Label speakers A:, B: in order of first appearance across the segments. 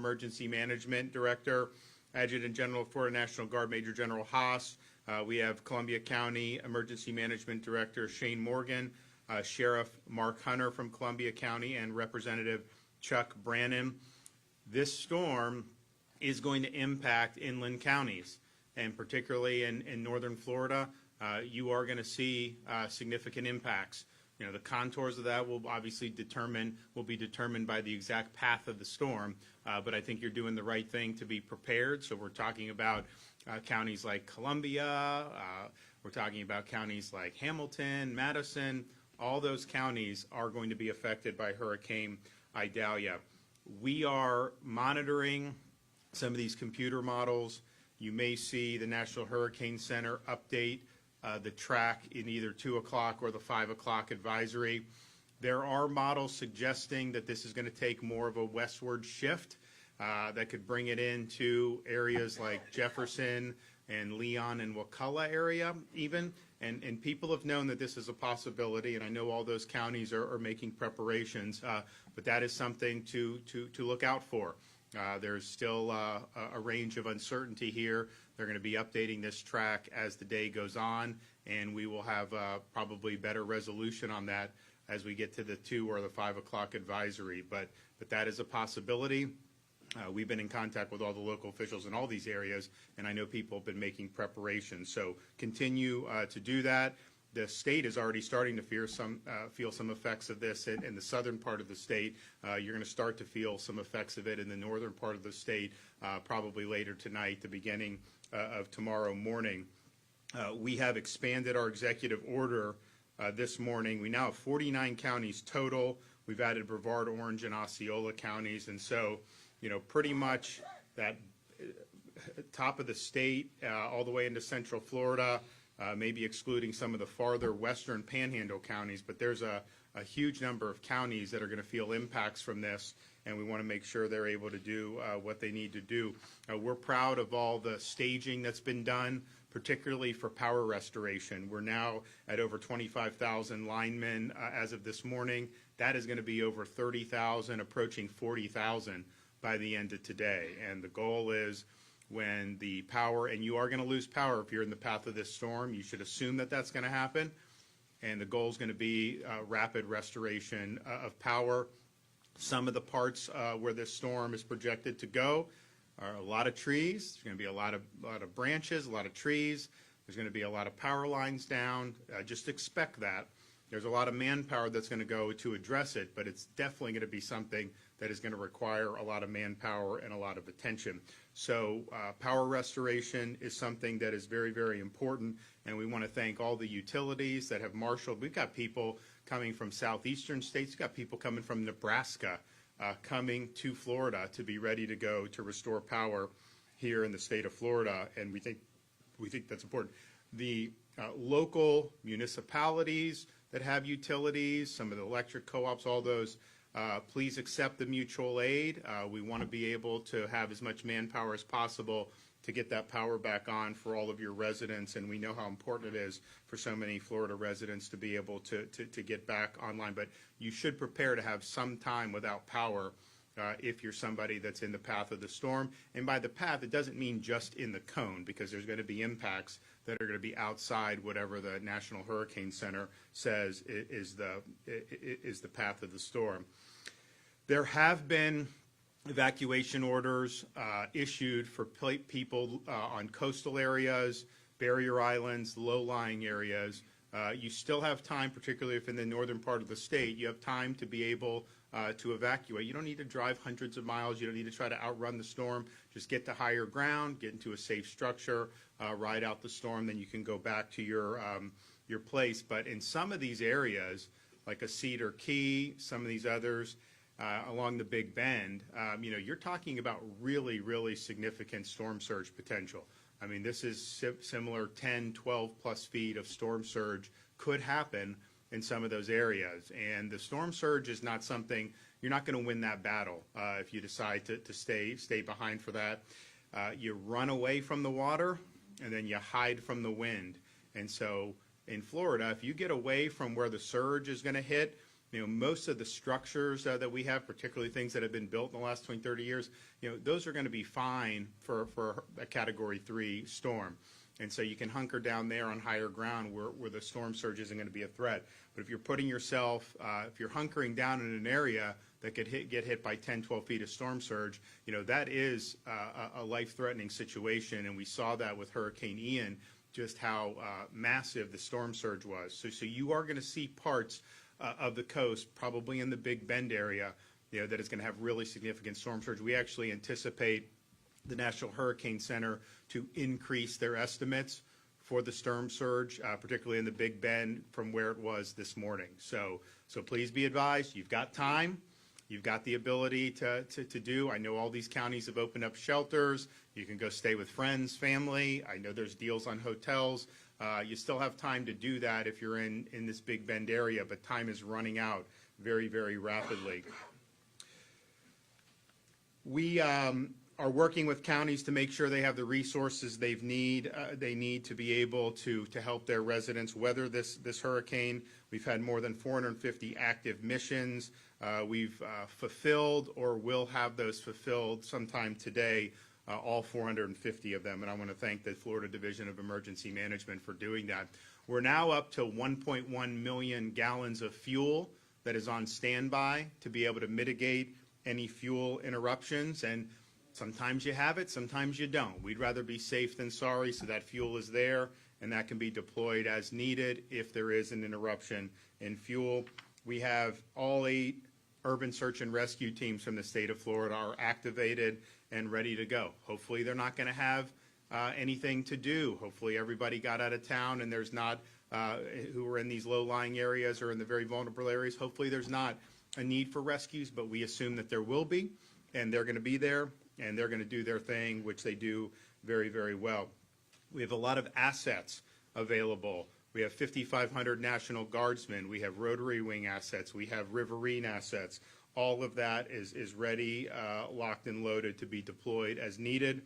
A: Emergency Management Director, Adjutant General of Florida National Guard Major General Haas. We have Columbia County Emergency Management Director Shane Morgan, Sheriff Mark Hunter from Columbia County, and Representative Chuck Brannon. This storm is going to impact inland counties, and particularly in northern Florida, you are going to see significant impacts. You know, the contours of that will obviously be determined by the exact path of the storm, but I think you're doing the right thing to be prepared. So we're talking about counties like Columbia, we're talking about counties like Hamilton, Madison. All those counties are going to be affected by Hurricane Idalia. We are monitoring some of these computer models. You may see the National Hurricane Center update the track in either 2 o'clock or the 5 o'clock advisory. There are models suggesting that this is going to take more of a westward shift that could bring it into areas like Jefferson and Leon and Wakulla area even. And people have known that this is a possibility, and I know all those counties are making preparations, but that is something to look out for. There's still a range of uncertainty here. They're going to be updating this track as the day goes on, and we will have probably better resolution on that as we get to the 2 or the 5 o'clock advisory. But that is a possibility. We've been in contact with all the local officials in all these areas, and I know people have been making preparations. So continue to do that. The state is already starting to feel some effects of this in the southern part of the state. You're going to start to feel some effects of it in the northern part of the state, probably later tonight, the beginning of tomorrow morning. We have expanded our executive order this morning. We now have 49 counties total. We've added Brevard, Orange, and Osceola counties, and so, you know, pretty much that top of the state all the way into central Florida, maybe excluding some of the farther western panhandle counties, but there's a huge number of counties that are going to feel impacts from this, and we want to make sure they're able to do what they need to do. We're proud of all the staging that's been done, particularly for power restoration. We're now at over 25,000 linemen as of this morning. That is going to be over 30,000, approaching 40,000 by the end of today. And the goal is, when the power, and you are going to lose power if you're in the path of this storm, you should assume that that's going to happen. And the goal is going to be rapid restoration of power. Some of the parts where this storm is projected to go are a lot of trees. There's going to be a lot of branches, a lot of trees. There's going to be a lot of power lines down. Just expect that. There's a lot of manpower that's going to go to address it, but it's definitely going to be something that is going to require a lot of manpower and a lot of attention. So power restoration is something that is very, very important, and we want to thank all the utilities that have marshaled. We've got people coming from southeastern states. We've got people coming from Nebraska coming to Florida to be ready to go to restore power here in the state of Florida, and we think that's important. The local municipalities that have utilities, some of the electric co-ops, all those, please accept the mutual aid. We want to be able to have as much manpower as possible to get that power back on for all of your residents, and we know how important it is for so many Florida residents to be able to get back online. But you should prepare to have some time without power if you're somebody that's in the path of the storm. And by the path, it doesn't mean just in the cone, because there's going to be impacts that are going to be outside whatever the National Hurricane Center says is the path of the storm. There have been evacuation orders issued for people on coastal areas, barrier islands, low-lying areas. You still have time, particularly if in the northern part of the state, you have time to be able to evacuate. You don't need to drive hundreds of miles. You don't need to try to outrun the storm. Just get to higher ground, get into a safe structure, ride out the storm, then you can go back to your place. But in some of these areas, like a Cedar Key, some of these others, along the Big Bend, you know, you're talking about really, really significant storm surge potential. I mean, this is similar 10, 12 plus feet of storm surge could happen in some of those areas. And the storm surge is not something, you're not going to win that battle if you decide to stay behind for that. You run away from the water and then you hide from the wind. And so in Florida, if you get away from where the surge is going to hit, most of the structures that we have, particularly things that have been built in the last 20, 30 years, those are going to be fine for a Category 3 storm. And so you can hunker down there on higher ground where the storm surge isn't going to be a threat. But if you're putting yourself, if you're hunkering down in an area that could get hit by 10, 12 feet of storm surge, that is a life-threatening situation. And we saw that with Hurricane Ian, just how massive the storm surge was. So you are going to see parts of the coast, probably in the Big Bend area, that is going to have really significant storm surge. We actually anticipate the National Hurricane Center to increase their estimates for the storm surge, particularly in the Big Bend, from where it was this morning. So please be advised, you've got time, you've got the ability to do. I know all these counties have opened up shelters. You can go stay with friends, family. I know there's deals on hotels. You still have time to do that if you're in this Big Bend area, but time is running out very, very rapidly. We are working with counties to make sure they have the resources they need to be able to help their residents weather this hurricane. We've had more than 450 active missions. We've fulfilled or will have those fulfilled sometime today, all 450 of them, and I want to thank the Florida Division of Emergency Management for doing that. We're now up to 1.1 million gallons of fuel that is on standby to be able to mitigate any fuel interruptions, and sometimes you have it, sometimes you don't. We'd rather be safe than sorry, so that fuel is there, and that can be deployed as needed if there is an interruption in fuel. We have all 8 urban search and rescue teams from the state of Florida are activated and ready to go. Hopefully they're not going to have anything to do. Hopefully everybody got out of town and there's not, who are in these low-lying areas or in the very vulnerable areas, hopefully there's not a need for rescues, but we assume that there will be, and they're going to be there, and they're going to do their thing, which they do very, very well. We have a lot of assets available. We have 5,500 National Guardsmen. We have Rotary Wing assets. We have Riverine assets. All of that is ready, locked and loaded to be deployed as needed.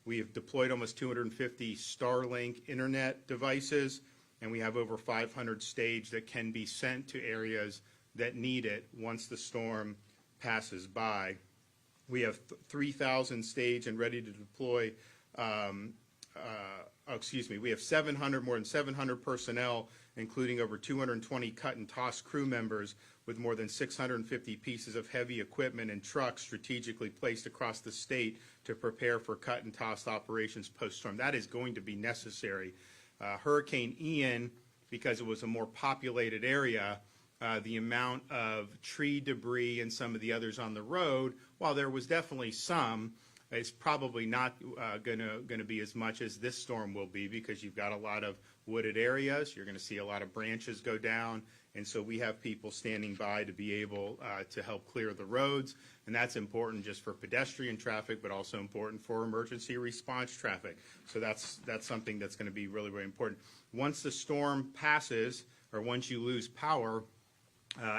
A: We have deployed almost 250 Starlink internet devices, and we have over 500 staged that can be sent to areas that need it once the storm passes by. We have 3,000 staged and ready to deploy. We have more than 700 personnel, including over 220 cut and toss crew members, with more than 650 pieces of heavy equipment and trucks strategically placed across the state to prepare for cut and toss operations post-storm. That is going to be necessary. Hurricane Ian, because it was a more populated area, the amount of tree debris and some of the others on the road, while there was definitely some, it's probably not going to be as much as this storm will be, because you've got a lot of wooded areas. You're going to see a lot of branches go down, and so we have people standing by to be able to help clear the roads, and that's important just for pedestrian traffic, but also important for emergency response traffic. So that's something that's going to be really, really important. Once the storm passes, or once you lose power,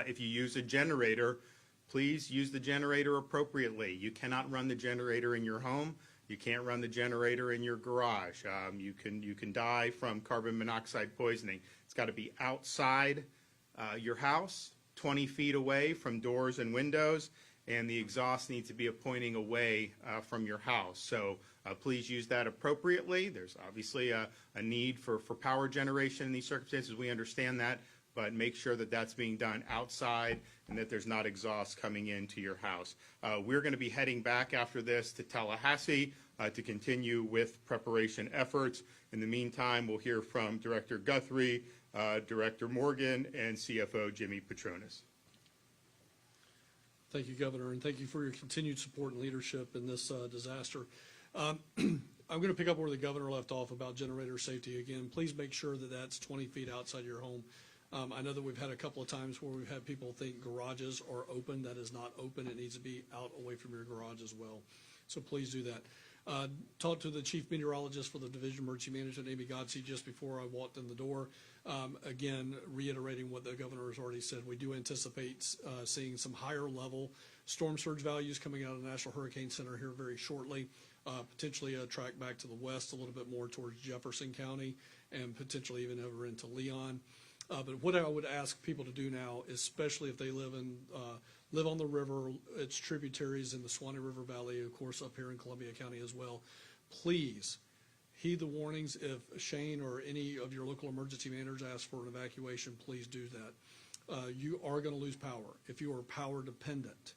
A: if you use a generator, please use the generator appropriately. You cannot run the generator in your home. You can't run the generator in your garage. You can die from carbon monoxide poisoning. It's got to be outside your house, 20 feet away from doors and windows, and the exhaust needs to be pointing away from your house. So please use that appropriately. There's obviously a need for power generation in these circumstances. We understand that, but make sure that that's being done outside and that there's not exhaust coming into your house. We're going to be heading back after this to Tallahassee to continue with preparation efforts. In the meantime, we'll hear from Director Guthrie, Director Morgan, and CFO Jimmy Petronas.
B: Thank you, Governor, and thank you for your continued support and leadership in this disaster. I'm going to pick up where the Governor left off about generator safety again. Please make sure that that's 20 feet outside your home. I know that we've had a couple of times where we've had people think garages are open. That is not open. It needs to be out away from your garage as well. So please do that. Talked to the Chief Meteorologist for the Division of Emergency Management, Amy Godsey, just before I walked in the door. Again, reiterating what the Governor has already said, we do anticipate seeing some higher level storm surge values coming out of the National Hurricane Center here very shortly. Potentially a track back to the west a little bit more towards Jefferson County and potentially even over into Leon. But what I would ask people to do now, especially if they live on the river, its tributaries in the Swanee River Valley, of course, up here in Columbia County as well, please heed the warnings. If Shane or any of your local emergency managers ask for an evacuation, please do that. You are going to lose power. If you are power dependent,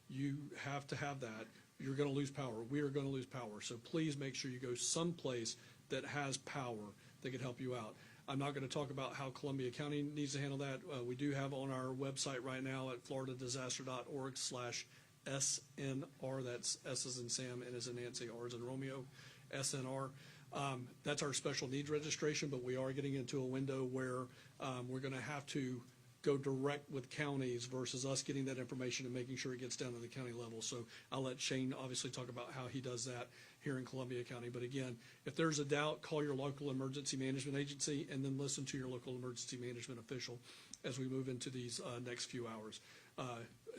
B: you have to have that. You're going to lose power. We are going to lose power. So please make sure you go someplace that has power that can help you out. I'm not going to talk about how Columbia County needs to handle that. We do have on our website right now at floridadisaster.org/SNR. That's S as in Sam, N as in Nancy, R as in Romeo, SNR. That's our special needs registration, but we are getting into a window where we're going to have to go direct with counties versus us getting that information and making sure it gets down to the county level. So I'll let Shane obviously talk about how he does that here in Columbia County. But again, if there's a doubt, call your local emergency management agency and then listen to your local emergency management official as we move into these next few hours.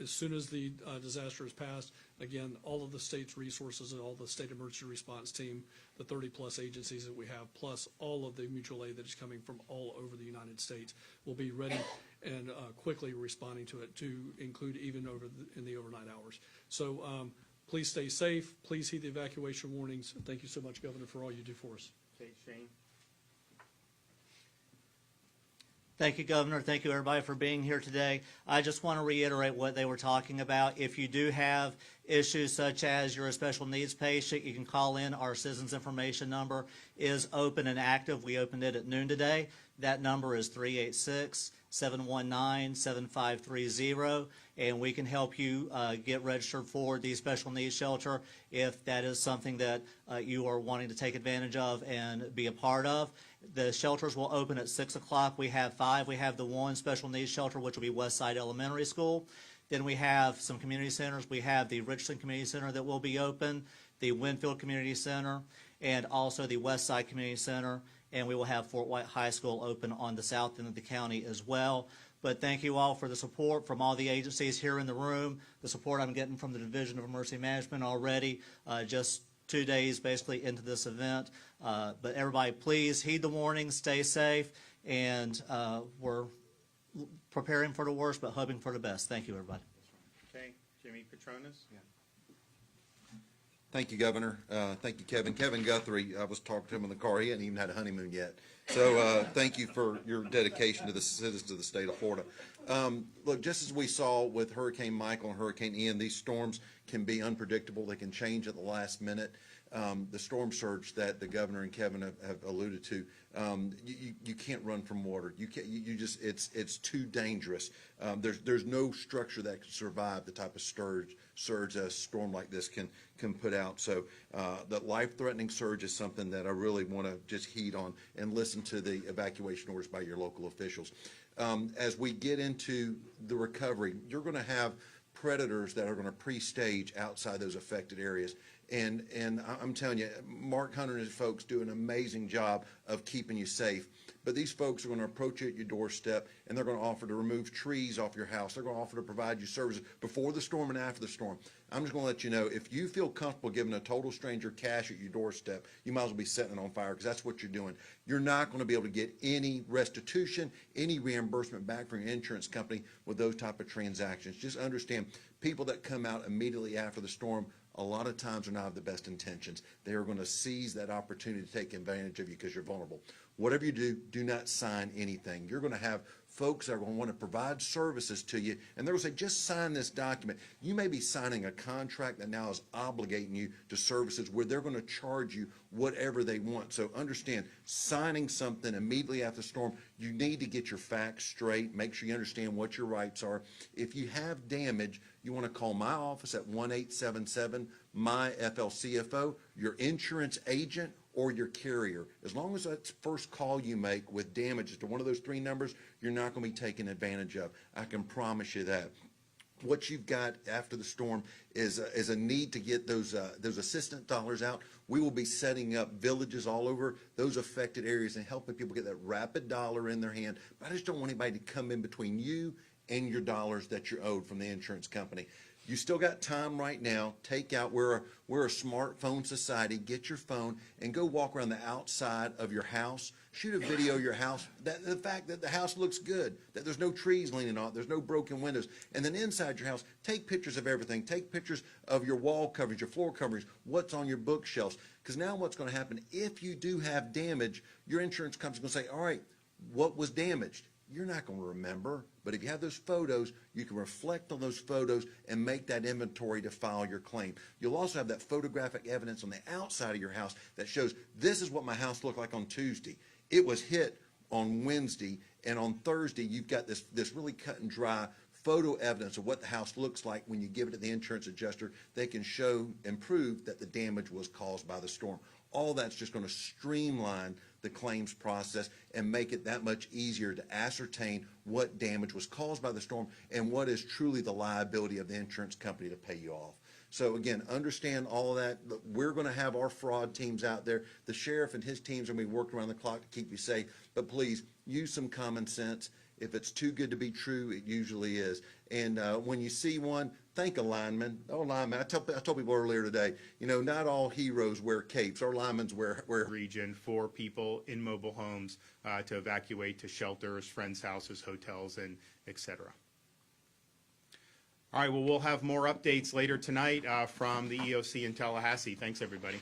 B: As soon as the disaster is passed, again, all of the state's resources and all the state emergency response team, the 30-plus agencies that we have, plus all of the mutual aid that is coming from all over the United States, will be ready and quickly responding to it, to include even in the overnight hours. So please stay safe. Please heed the evacuation warnings. Thank you so much, Governor, for all you do for us.
A: Okay, Shane.
C: Thank you, Governor. Thank you, everybody, for being here today. I just want to reiterate what they were talking about. If you do have issues such as you're a special needs patient, you can call in. Our citizens information number is open and active. We opened it at noon today. That number is 386-719-7530, and we can help you get registered for the special needs shelter if that is something that you are wanting to take advantage of and be a part of. The shelters will open at 6 o'clock. We have 5. We have the one special needs shelter, which will be Westside Elementary School. Then we have some community centers. We have the Richland Community Center that will be open, the Winfield Community Center, and also the Westside Community Center. And we will have Fort White High School open on the south end of the county as well. But thank you all for the support from all the agencies here in the room, the support I'm getting from the Division of Emergency Management already, just 2 days basically into this event. But everybody, please heed the warnings, stay safe, and we're preparing for the worst but hoping for the best. Thank you, everybody.
A: Okay, Jimmy Petronas. Yeah.
D: Thank you, Governor. Thank you, Kevin. Kevin Guthrie, I was talking to him in the car. He hadn't even had a honeymoon yet. So thank you for your dedication to the citizens of the state of Florida. Look, just as we saw with Hurricane Michael and Hurricane Ian, these storms can be unpredictable. They can change at the last minute. The storm surge that the governor and Kevin have alluded to, you can't run from water. You can't. You just it's too dangerous. There's no structure that can survive the type of surge a storm like this can put out. So the life-threatening surge is something that I really want to just heed on and listen to the evacuation orders by your local officials. As we get into the recovery, you're going to have predators that are going to pre-stage outside those affected areas. And I'm telling you, Mark Hunter and his folks do an amazing job of keeping you safe. But these folks are going to approach you at your doorstep, and they're going to offer to remove trees off your house. They're going to offer to provide you services before the storm and after the storm. I'm just going to let you know, if you feel comfortable giving a total stranger cash at your doorstep, you might as well be setting it on fire, because that's what you're doing. You're not going to be able to get any restitution, any reimbursement back from your insurance company with those type of transactions. Just understand, people that come out immediately after the storm a lot of times are not of the best intentions. They are going to seize that opportunity to take advantage of you because you're vulnerable. Whatever you do, do not sign anything. You're going to have folks that are going to want to provide services to you, and they're going to say, just sign this document. You may be signing a contract that now is obligating you to services where they're going to charge you whatever they want. So understand, signing something immediately after the storm, you need to get your facts straight, make sure you understand what your rights are. If you have damage, you want to call my office at 1-877-MY-FLCFO, your insurance agent, or your carrier. As long as that's the first call you make with damages to one of those 3 numbers, you're not going to be taken advantage of. I can promise you that. What you've got after the storm is a need to get those assistance dollars out. We will be setting up villages all over those affected areas and helping people get that rapid dollar in their hand. But I just don't want anybody to come in between you and your dollars that you're owed from the insurance company. You still got time right now. Take out, we're a smartphone society. Get your phone and go walk around the outside of your house. Shoot a video of your house, the fact that the house looks good, that there's no trees leaning on it, there's no broken windows. And then inside your house, take pictures of everything. Take pictures of your wall coverings, your floor coverings, what's on your bookshelves. Because now what's going to happen, if you do have damage, your insurance company's going to say, all right, what was damaged? You're not going to remember, but if you have those photos, you can reflect on those photos and make that inventory to file your claim. You'll also have that photographic evidence on the outside of your house that shows this is what my house looked like on Tuesday. It was hit on Wednesday, and on Thursday you've got this really cut and dry photo evidence of what the house looks like. When you give it to the insurance adjuster, they can show and prove that the damage was caused by the storm. All that's just going to streamline the claims process and make it that much easier to ascertain what damage was caused by the storm and what is truly the liability of the insurance company to pay you off. So again, understand all of that. We're going to have our fraud teams out there. The sheriff and his teams are going to be working around the clock to keep you safe. But please use some common sense. If it's too good to be true, it usually is. And when you see one, thank a lineman. Oh, lineman. I told people earlier today, you know, not all heroes wear capes. Our linemen wear
A: Region for people in mobile homes to evacuate to shelters, friends' houses, hotels, and et cetera. All right, well, we'll have more updates later tonight from the EOC in Tallahassee. Thanks, everybody.